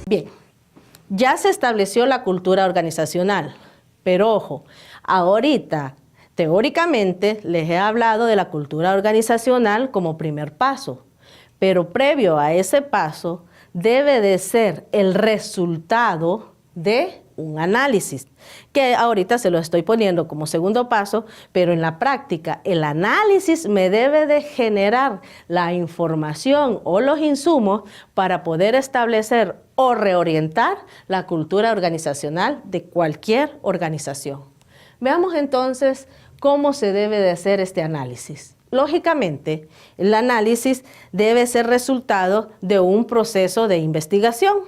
Bien, ya se estableció la cultura organizacional, pero ojo, ahorita teóricamente les he hablado de la cultura organizacional como primer paso, pero previo a ese paso debe de ser el resultado de un análisis, que ahorita se lo estoy poniendo como segundo paso, pero en la práctica el análisis me debe de generar la información o los insumos para poder establecer o reorientar la cultura organizacional de cualquier organización. Veamos entonces cómo se debe de hacer este análisis. Lógicamente, el análisis debe ser resultado de un proceso de investigación,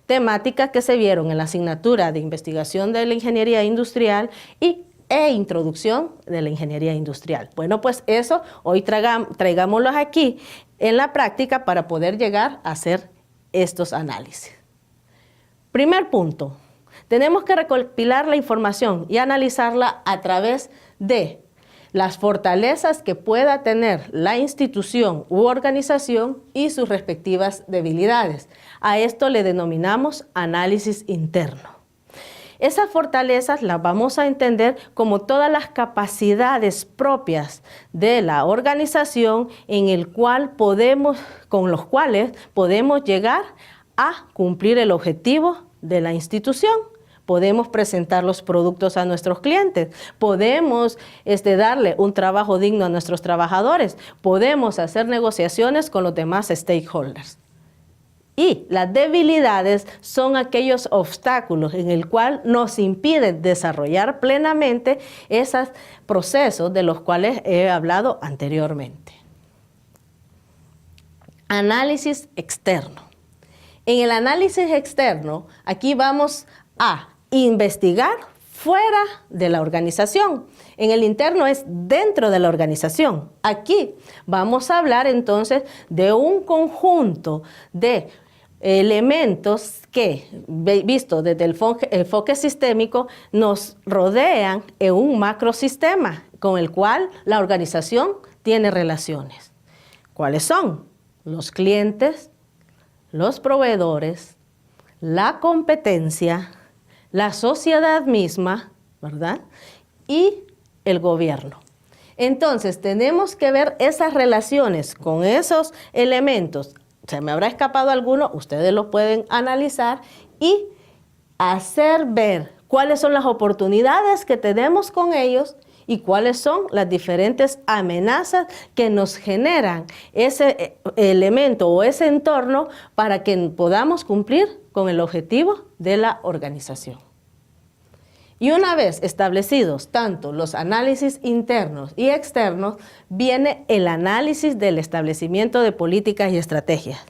temáticas que se vieron en la asignatura de investigación de la ingeniería industrial e introducción de la ingeniería industrial. Bueno, pues eso hoy traigámoslos aquí en la práctica para poder llegar a hacer estos análisis. Primer punto, tenemos que recopilar la información y analizarla a través de las fortalezas que pueda tener la institución u organización y sus respectivas debilidades. A esto le denominamos análisis interno. Esas fortalezas las vamos a entender como todas las capacidades propias de la organización con los cuales podemos llegar a cumplir el objetivo de la institución. Podemos presentar los productos a nuestros clientes, podemos darle un trabajo digno a nuestros trabajadores, podemos hacer negociaciones con los demás stakeholders. Y las debilidades son aquellos obstáculos en el cual nos impiden desarrollar plenamente esos procesos de los cuales he hablado anteriormente. Análisis externo. En el análisis externo, aquí vamos a investigar fuera de la organización. En el interno es dentro de la organización. Aquí vamos a hablar entonces de un conjunto de elementos que, visto desde el enfoque sistémico, nos rodean en un macrosistema con el cual la organización tiene relaciones. ¿Cuáles son? Los clientes, los proveedores, la competencia, la sociedad misma, ¿verdad? Y el gobierno. Entonces, tenemos que ver esas relaciones con esos elementos. ¿Se me habrá escapado alguno? Ustedes lo pueden analizar y hacer ver cuáles son las oportunidades que tenemos con ellos y cuáles son las diferentes amenazas que nos generan ese elemento o ese entorno para que podamos cumplir con el objetivo de la organización. Y una vez establecidos tanto los análisis internos y externos, viene el análisis del establecimiento de políticas y estrategias.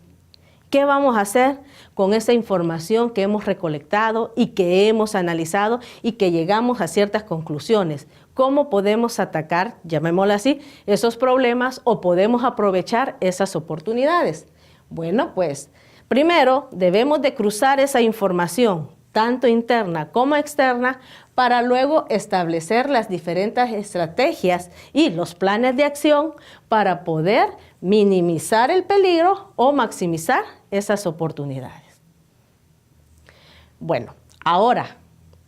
¿Qué vamos a hacer con esa información que hemos recolectado y que hemos analizado y que llegamos a ciertas conclusiones? ¿Cómo podemos atacar, llamémoslo así, esos problemas o podemos aprovechar esas oportunidades? Bueno, pues primero debemos de cruzar esa información, tanto interna como externa, para luego establecer las diferentes estrategias y los planes de acción para poder minimizar el peligro o maximizar esas oportunidades. Bueno, ahora,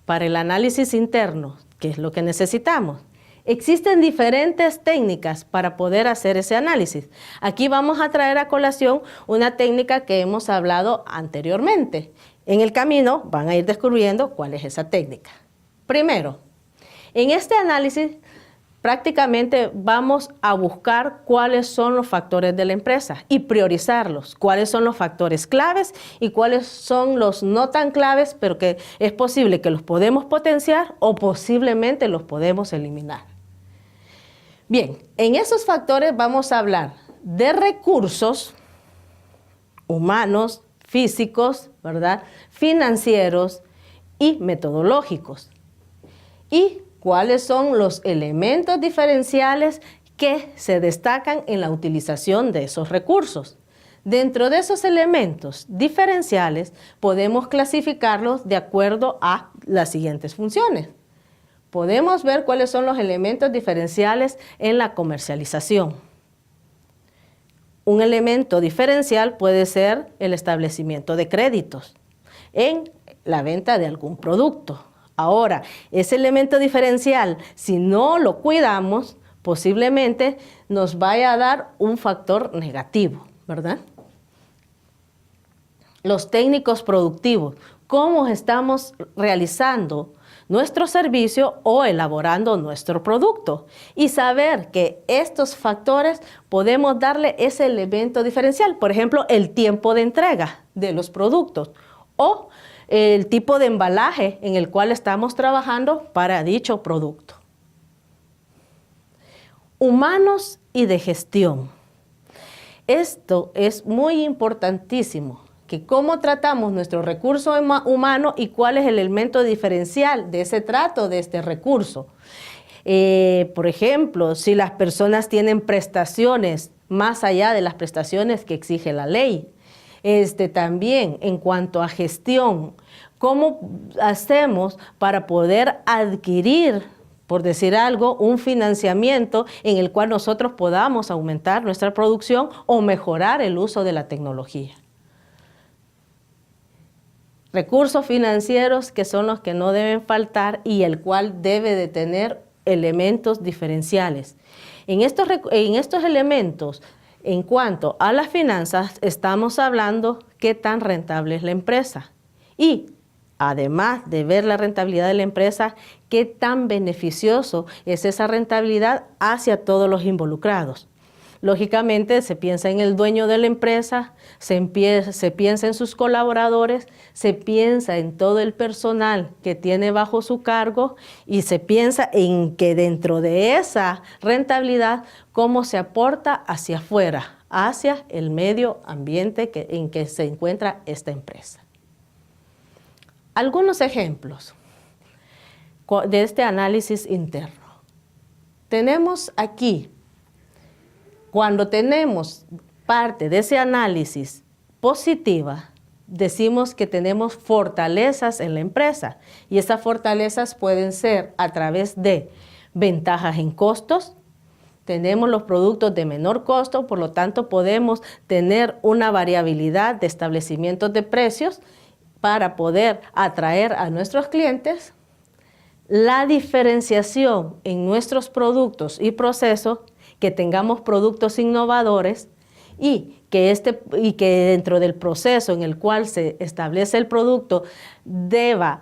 para el análisis interno, ¿qué es lo que necesitamos? Existen diferentes técnicas para poder hacer ese análisis. Aquí vamos a traer a colación una técnica que hemos hablado anteriormente. En el camino van a ir descubriendo cuál es esa técnica. Primero, en este análisis prácticamente vamos a buscar cuáles son los factores de la empresa y priorizarlos, cuáles son los factores claves y cuáles son los no tan claves, pero que es posible que los podemos potenciar o posiblemente los podemos eliminar. Bien, en esos factores vamos a hablar de recursos humanos, físicos, ¿verdad?, financieros y metodológicos. ¿Y cuáles son los elementos diferenciales que se destacan en la utilización de esos recursos? Dentro de esos elementos diferenciales podemos clasificarlos de acuerdo a las siguientes funciones. Podemos ver cuáles son los elementos diferenciales en la comercialización. Un elemento diferencial puede ser el establecimiento de créditos. en la venta de algún producto. Ahora, ese elemento diferencial, si no lo cuidamos, posiblemente nos vaya a dar un factor negativo, ¿verdad? Los técnicos productivos, cómo estamos realizando nuestro servicio o elaborando nuestro producto. Y saber que estos factores podemos darle ese elemento diferencial. Por ejemplo, el tiempo de entrega de los productos o el tipo de embalaje en el cual estamos trabajando para dicho producto. Humanos y de gestión. Esto es muy importantísimo, que cómo tratamos nuestro recurso humano y cuál es el elemento diferencial de ese trato de este recurso. Por ejemplo, si las personas tienen prestaciones más allá de las prestaciones que exige la ley. También en cuanto a gestión, ¿cómo hacemos para poder adquirir, por decir algo, un financiamiento en el cual nosotros podamos aumentar nuestra producción o mejorar el uso de la tecnología? Recursos financieros que son los que no deben faltar y el cual debe de tener elementos diferenciales. En estos elementos, en cuanto a las finanzas, estamos hablando qué tan rentable es la empresa. Y además de ver la rentabilidad de la empresa, qué tan beneficioso es esa rentabilidad hacia todos los involucrados. Lógicamente se piensa en el dueño de la empresa, se piensa en sus colaboradores, se piensa en todo el personal que tiene bajo su cargo y se piensa en que dentro de esa rentabilidad, cómo se aporta hacia afuera, hacia el medio ambiente en que se encuentra esta empresa. Algunos ejemplos de este análisis interno. Tenemos aquí, cuando tenemos parte de ese análisis positiva, decimos que tenemos fortalezas en la empresa y esas fortalezas pueden ser a través de ventajas en costos. Tenemos los productos de menor costo, por lo tanto podemos tener una variabilidad de establecimientos de precios para poder atraer a nuestros clientes. La diferenciación en nuestros productos y procesos, que tengamos productos innovadores y que dentro del proceso en el cual se establece el producto deba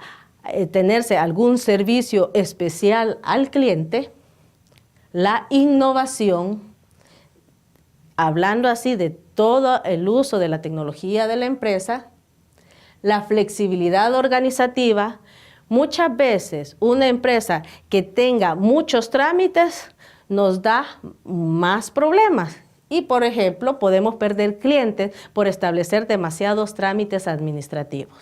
tenerse algún servicio especial al cliente. La innovación, hablando así de todo el uso de la tecnología de la empresa. La flexibilidad organizativa. Muchas veces una empresa que tenga muchos trámites nos da más problemas y, por ejemplo, podemos perder clientes por establecer demasiados trámites administrativos.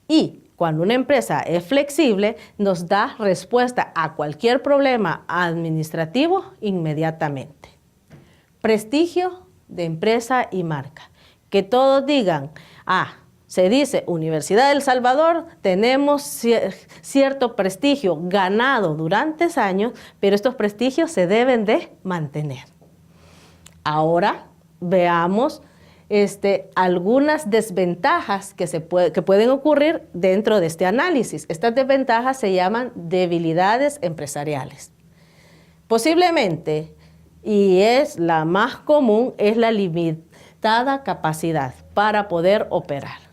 Y cuando una empresa es flexible, nos da respuesta a cualquier problema administrativo inmediatamente. Prestigio de empresa y marca. Que todos digan, se dice Universidad del Salvador, tenemos cierto prestigio ganado durante años, pero estos prestigios se deben de mantener. Ahora veamos algunas desventajas que pueden ocurrir dentro de este análisis. Estas desventajas se llaman debilidades empresariales. Posiblemente, y es la más común, es la limitada capacidad para poder operar.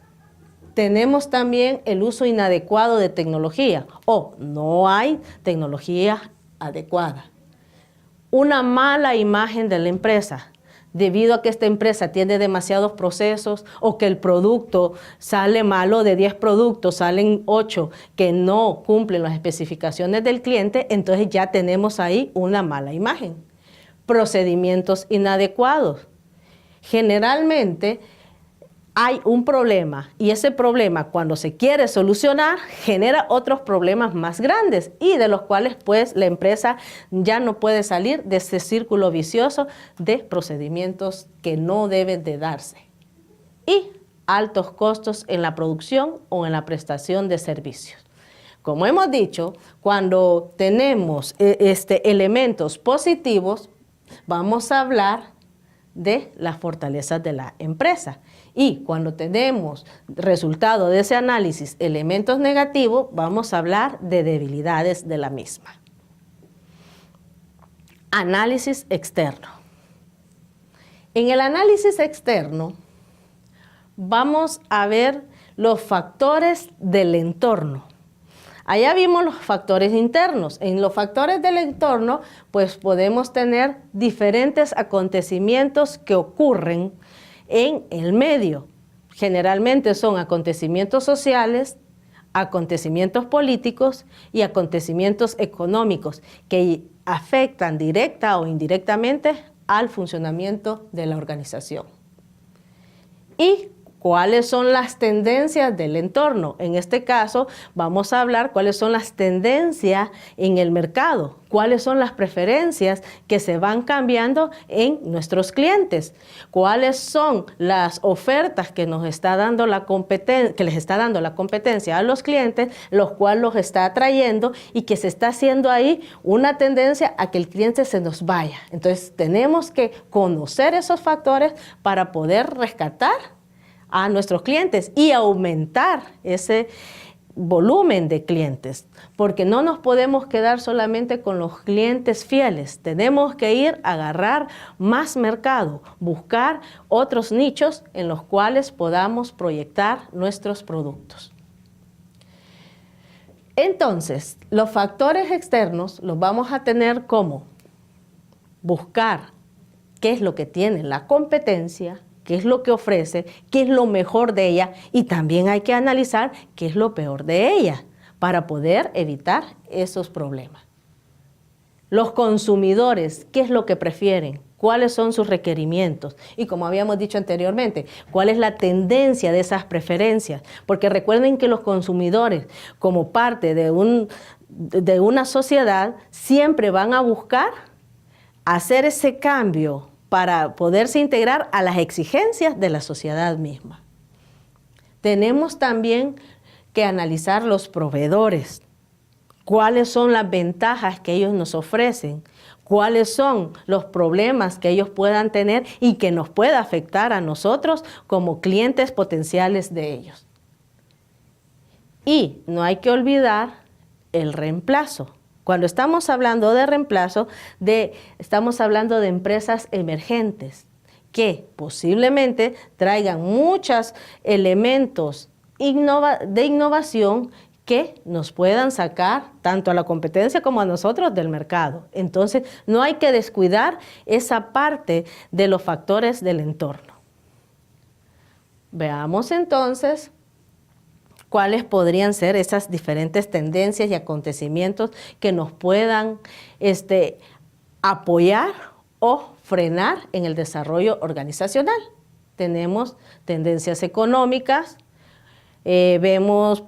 Tenemos también el uso inadecuado de tecnología o no hay tecnología adecuada. Una mala imagen de la empresa, debido a que esta empresa tiene demasiados procesos o que el producto sale malo. De 10 productos salen 8 que no cumplen las especificaciones del cliente, entonces ya tenemos ahí una mala imagen. Procedimientos inadecuados. Generalmente hay un problema y ese problema, cuando se quiere solucionar, genera otros problemas más grandes y de los cuales pues la empresa ya no puede salir de ese círculo vicioso de procedimientos que no deben de darse. Y altos costos en la producción o en la prestación de servicios. Como hemos dicho, cuando tenemos elementos positivos, vamos a hablar de las fortalezas de la empresa. Y cuando tenemos resultado de ese análisis elementos negativos, vamos a hablar de debilidades de la misma. Análisis externo. En el análisis externo vamos a ver los factores del entorno. Allá vimos los factores internos. En los factores del entorno, pues podemos tener diferentes acontecimientos que ocurren en el medio. Generalmente son acontecimientos sociales, acontecimientos políticos y acontecimientos económicos que afectan directa o indirectamente al funcionamiento de la organización. ¿Y cuáles son las tendencias del entorno? En este caso, vamos a hablar cuáles son las tendencias en el mercado, cuáles son las preferencias que se van cambiando en nuestros clientes, cuáles son las ofertas que nos está dando la competencia, que les está dando la competencia a los clientes, los cuales los está atrayendo y que se está haciendo ahí una tendencia a que el cliente se nos vaya. Entonces, tenemos que conocer esos factores para poder rescatar a nuestros clientes y aumentar ese volumen de clientes, porque no nos podemos quedar solamente con los clientes fieles. Tenemos que ir a agarrar más mercado, buscar otros nichos en los cuales podamos proyectar nuestros productos. Entonces, los factores externos los vamos a tener como buscar qué es lo que tiene la competencia, qué es lo que ofrece, qué es lo mejor de ella, y también hay que analizar qué es lo peor de ella para poder evitar esos problemas. Los consumidores, ¿qué es lo que prefieren? ¿Cuáles son sus requerimientos? Y como habíamos dicho anteriormente, ¿cuál es la tendencia de esas preferencias? Porque recuerden que los consumidores, como parte de una sociedad, siempre van a buscar hacer ese cambio para poderse integrar a las exigencias de la sociedad misma. Tenemos también que analizar los proveedores. ¿Cuáles son las ventajas que ellos nos ofrecen? ¿Cuáles son los problemas que ellos puedan tener y que nos pueda afectar a nosotros como clientes potenciales de ellos? Y no hay que olvidar el reemplazo. Cuando estamos hablando de reemplazo, estamos hablando de empresas emergentes que posiblemente traigan muchos elementos de innovación que nos puedan sacar tanto a la competencia como a nosotros del mercado. Entonces, no hay que descuidar esa parte de los factores del entorno. Veamos entonces cuáles podrían ser esas diferentes tendencias y acontecimientos que nos puedan apoyar o frenar en el desarrollo organizacional. Tenemos tendencias económicas, vemos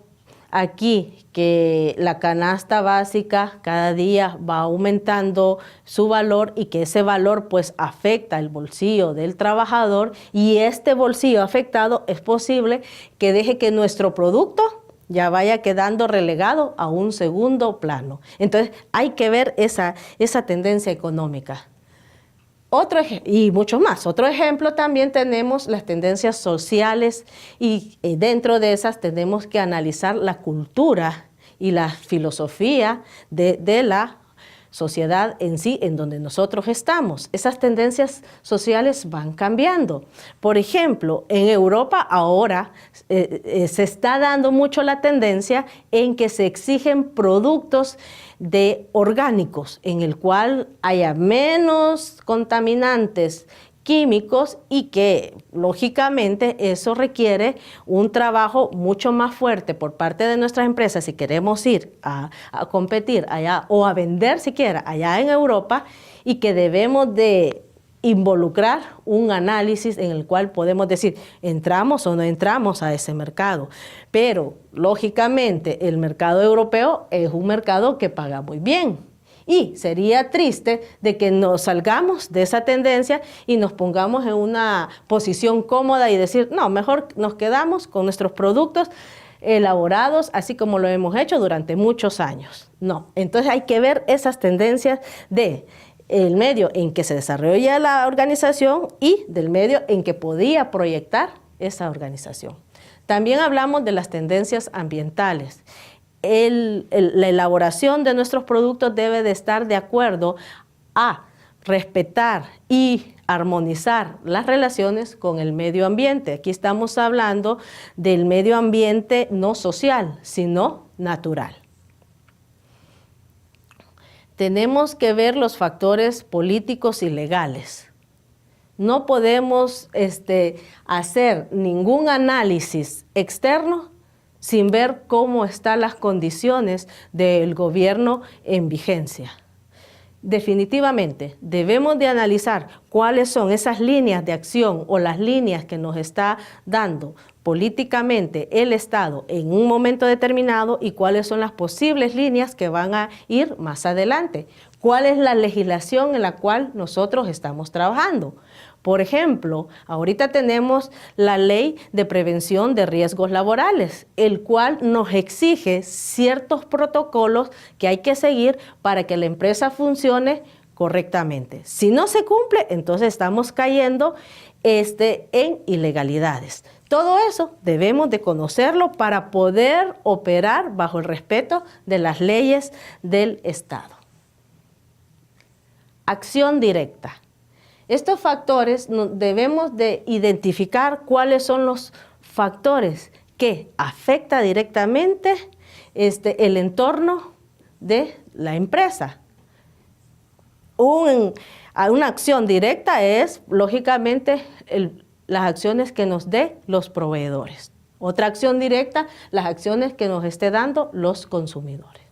aquí que la canasta básica cada día va aumentando su valor y que ese valor pues afecta el bolsillo del trabajador, y este bolsillo afectado es posible que deje que nuestro producto ya vaya quedando relegado a un segundo plano. Entonces hay que ver esa tendencia económica. Y mucho más. Otro ejemplo también tenemos las tendencias sociales, y dentro de esas tenemos que analizar la cultura y la filosofía de la sociedad en sí, en donde nosotros estamos. Esas tendencias sociales van cambiando. Por ejemplo, en Europa ahora se está dando mucho la tendencia en que se exigen productos orgánicos, en el cual haya menos contaminantes químicos, y que lógicamente eso requiere un trabajo mucho más fuerte por parte de nuestras empresas si queremos ir a competir allá o a vender siquiera allá en Europa, y que debemos de involucrar un análisis en el cual podemos decir, ¿entramos o no entramos a ese mercado? Pero lógicamente el mercado europeo es un mercado que paga muy bien. Y sería triste de que nos salgamos de esa tendencia y nos pongamos en una posición cómoda y decir, no, mejor nos quedamos con nuestros productos elaborados así como lo hemos hecho durante muchos años. No, entonces hay que ver esas tendencias de el medio en que se desarrolla la organización y del medio en que podía proyectar esa organización. También hablamos de las tendencias ambientales. La elaboración de nuestros productos debe de estar de acuerdo a respetar y armonizar las relaciones con el medio ambiente. Aquí estamos hablando del medio ambiente no social, sino natural. Tenemos que ver los factores políticos y legales. No podemos hacer ningún análisis externo sin ver cómo están las condiciones del gobierno en vigencia. Definitivamente debemos de analizar cuáles son esas líneas de acción o las líneas que nos está dando políticamente el Estado en un momento determinado y cuáles son las posibles líneas que van a ir más adelante. ¿Cuál es la legislación en la cual nosotros estamos trabajando? Por ejemplo, ahorita tenemos la Ley de Prevención de Riesgos Laborales, el cual nos exige ciertos protocolos que hay que seguir para que la empresa funcione correctamente. Si no se cumple, entonces estamos cayendo en ilegalidades. Todo eso debemos de conocerlo para poder operar bajo el respeto de las leyes del Estado. Acción directa. Estos factores debemos de identificar cuáles son los factores que afectan directamente el entorno de la empresa. Una acción directa es, lógicamente, las acciones que nos dé los proveedores. Otra acción directa, las acciones que nos esté dando los consumidores.